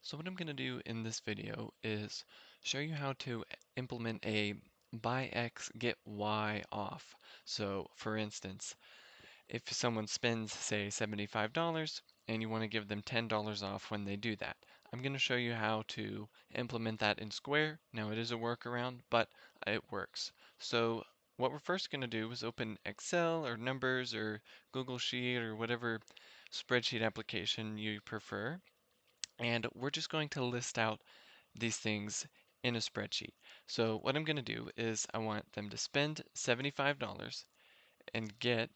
So what I'm going to do in this video is show you how to implement a buy X, get Y off. So for instance, if someone spends, say, $75 and you want to give them $10 off when they do that, I'm going to show you how to implement that in Square. Now it is a workaround, but it works. So what we're first going to do is open Excel or Numbers or Google Sheet or whatever spreadsheet application you prefer. And we're just going to list out these things in a spreadsheet. So what I'm going to do is I want them to spend $75 and get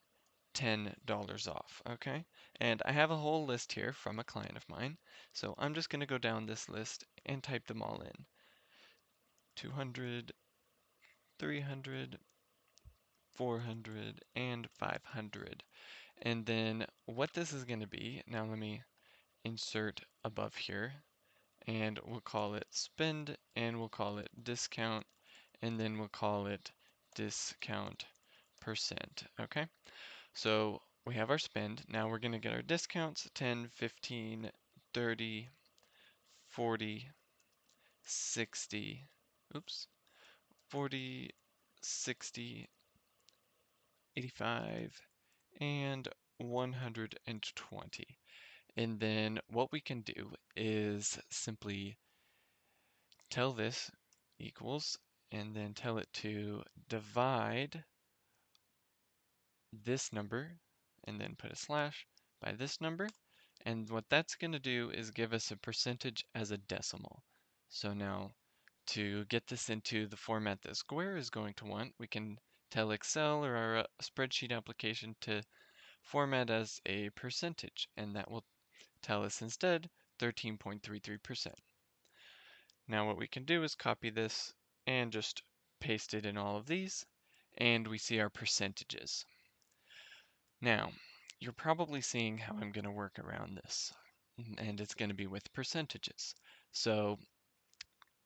$10 off, okay? And I have a whole list here from a client of mine. So I'm just going to go down this list and type them all in. 200, 300, 400, and 500. And then what this is going to be, now let me insert above here, and we'll call it spend, and we'll call it discount, and then we'll call it discount percent, okay? So we have our spend. Now we're going to get our discounts: 10, 15, 30, 40, 60, oops, 40, 60, 85, and 120. And then what we can do is simply tell this equals, and then tell it to divide this number, and then put a slash by this number. And what that's going to do is give us a percentage as a decimal. So now to get this into the format that Square is going to want, we can tell Excel or our spreadsheet application to format as a percentage, and that will tell us instead 13.33%. Now what we can do is copy this and just paste it in all of these, and we see our percentages. Now, you're probably seeing how I'm going to work around this, and it's going to be with percentages. So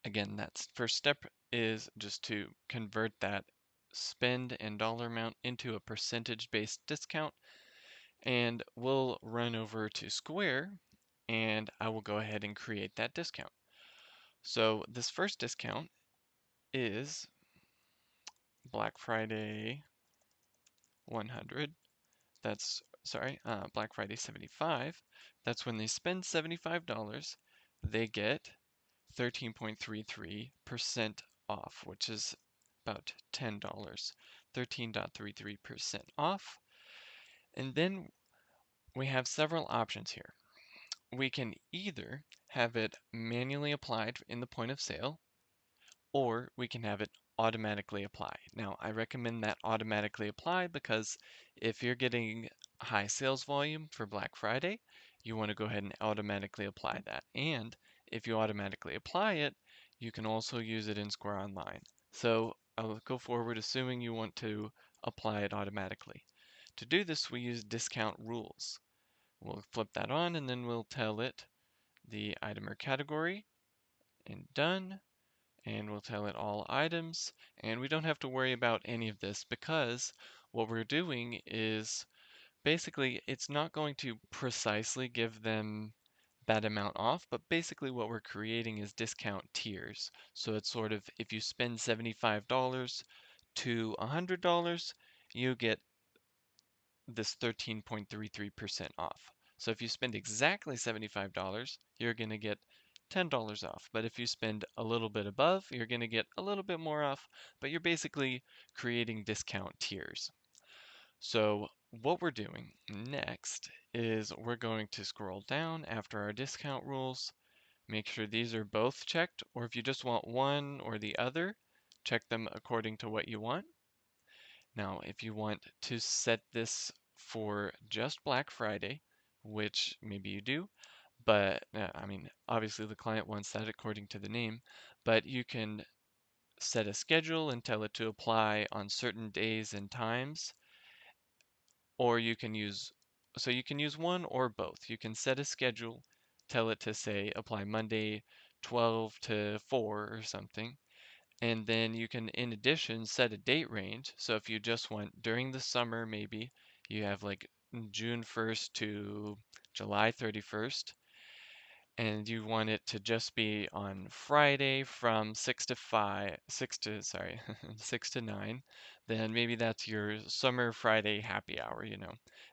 again, that first step is just to convert that spend and dollar amount into a percentage-based discount, and we'll run over to Square, and I will go ahead and create that discount. So this first discount is Black Friday 100. That's, sorry, Black Friday 75. That's when they spend $75, they get 13.33% off, which is about $10. 13.33% off. And then we have several options here. We can either have it manually applied in the point of sale, or we can have it automatically apply. Now, I recommend that automatically apply because if you're getting high sales volume for Black Friday, you want to go ahead and automatically apply that. And if you automatically apply it, you can also use it in Square Online. So I'll go forward assuming you want to apply it automatically. To do this, we use discount rules. We'll flip that on and then we'll tell it the item or category and done, and we'll tell it all items, and we don't have to worry about any of this because what we're doing is basically it's not going to precisely give them that amount off, but basically what we're creating is discount tiers. So it's sort of if you spend $75 to $100, you get this 13.33% off. So if you spend exactly $75, you're going to get $10 off. But if you spend a little bit above, you're going to get a little bit more off, but you're basically creating discount tiers. So what we're doing next is we're going to scroll down after our discount rules, make sure these are both checked, or if you just want one or the other, check them according to what you want. Now, if you want to set this for just Black Friday, which maybe you do, but I mean, obviously the client wants that according to the name, but you can set a schedule and tell it to apply on certain days and times, or you can use, so you can use one or both. You can set a schedule, tell it to say apply Monday 12 to 4 or something, and then you can, in addition, set a date range. So if you just want during the summer, maybe you have like June 1st to July 31st, and you want it to just be on Friday from 6 to 9, then maybe that's your summer Friday happy hour,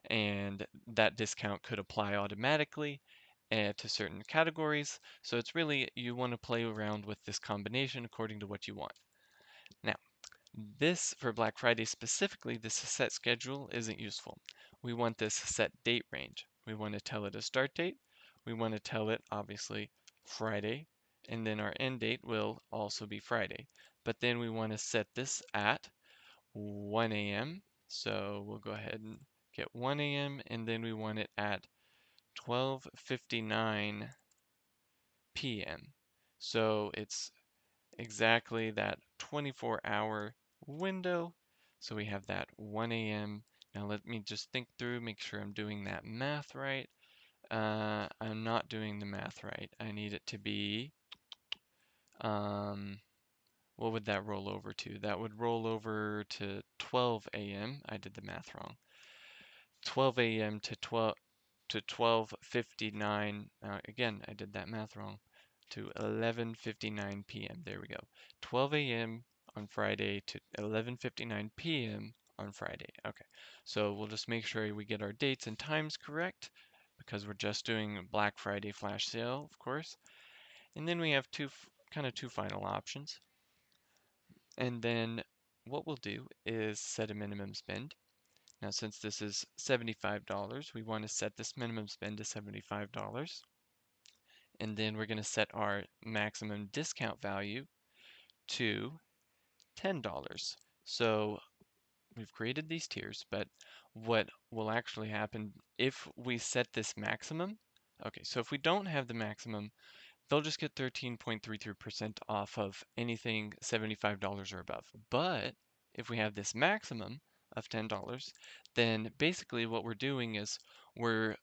and that discount could apply automatically to certain categories. So it's really, you want to play around with this combination according to what you want. Now, this, for Black Friday specifically, this set schedule isn't useful. We want this set date range. We want to tell it a start date. We want to tell it, obviously, Friday, and then our end date will also be Friday. But then we want to set this at 1 a.m. So we'll go ahead and get 1 a.m. and then we want it at 12:59 p.m. So it's exactly that 24-hour window. So we have that 1 a.m. Now let me just think through, make sure I'm doing that math right. I'm not doing the math right. I need it to be, um, what would that roll over to? That would roll over to 12 a.m. I did the math wrong. 12 a.m. to 12:59. Again, I did that math wrong. To 11:59 p.m. There we go. 12 a.m. on Friday to 11:59 p.m. on Friday. Okay, so we'll just make sure we get our dates and times correct because we're just doing Black Friday flash sale, of course. And then we have two final options. And then what we'll do is set a minimum spend. Now, since this is $75, we want to set this minimum spend to $75. And then we're going to set our maximum discount value to $10. So we've created these tiers, but what will actually happen if we set this maximum? Okay, so if we don't have the maximum, they'll just get 13.33% off of anything $75 or above. But if we have this maximum of $10, then basically what we're doing is we're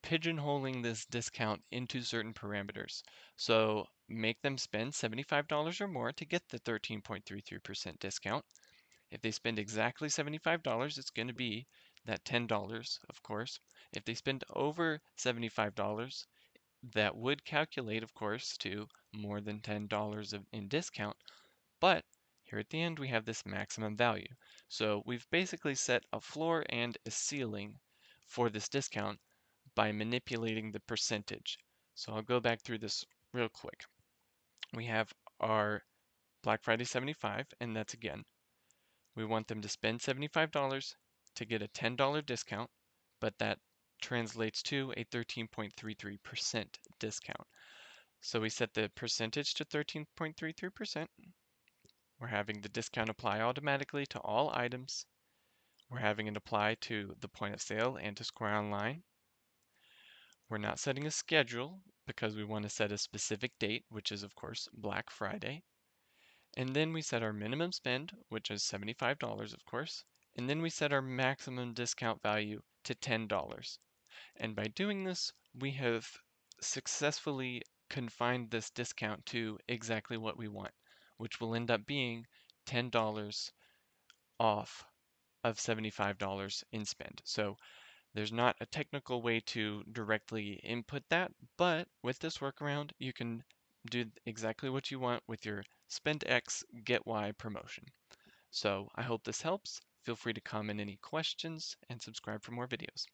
pigeonholing this discount into certain parameters. So make them spend $75 or more to get the 13.33% discount. If they spend exactly $75, it's going to be that $10, of course. If they spend over $75, that would calculate, of course, to more than $10 in discount. But here at the end, we have this maximum value. So we've basically set a floor and a ceiling for this discount by manipulating the percentage. So I'll go back through this real quick. We have our Black Friday 75, and that's again, we want them to spend $75 to get a $10 discount, but that translates to a 13.33% discount. So we set the percentage to 13.33%. We're having the discount apply automatically to all items. We're having it apply to the point of sale and to Square Online. We're not setting a schedule because we want to set a specific date, which is of course Black Friday. And then we set our minimum spend, which is $75, of course. And then we set our maximum discount value to $10. And by doing this, we have successfully confined this discount to exactly what we want, which will end up being $10 off of $75 in spend. So there's not a technical way to directly input that, but with this workaround, you can do exactly what you want with your spend X, get Y promotion. So I hope this helps. Feel free to comment any questions and subscribe for more videos.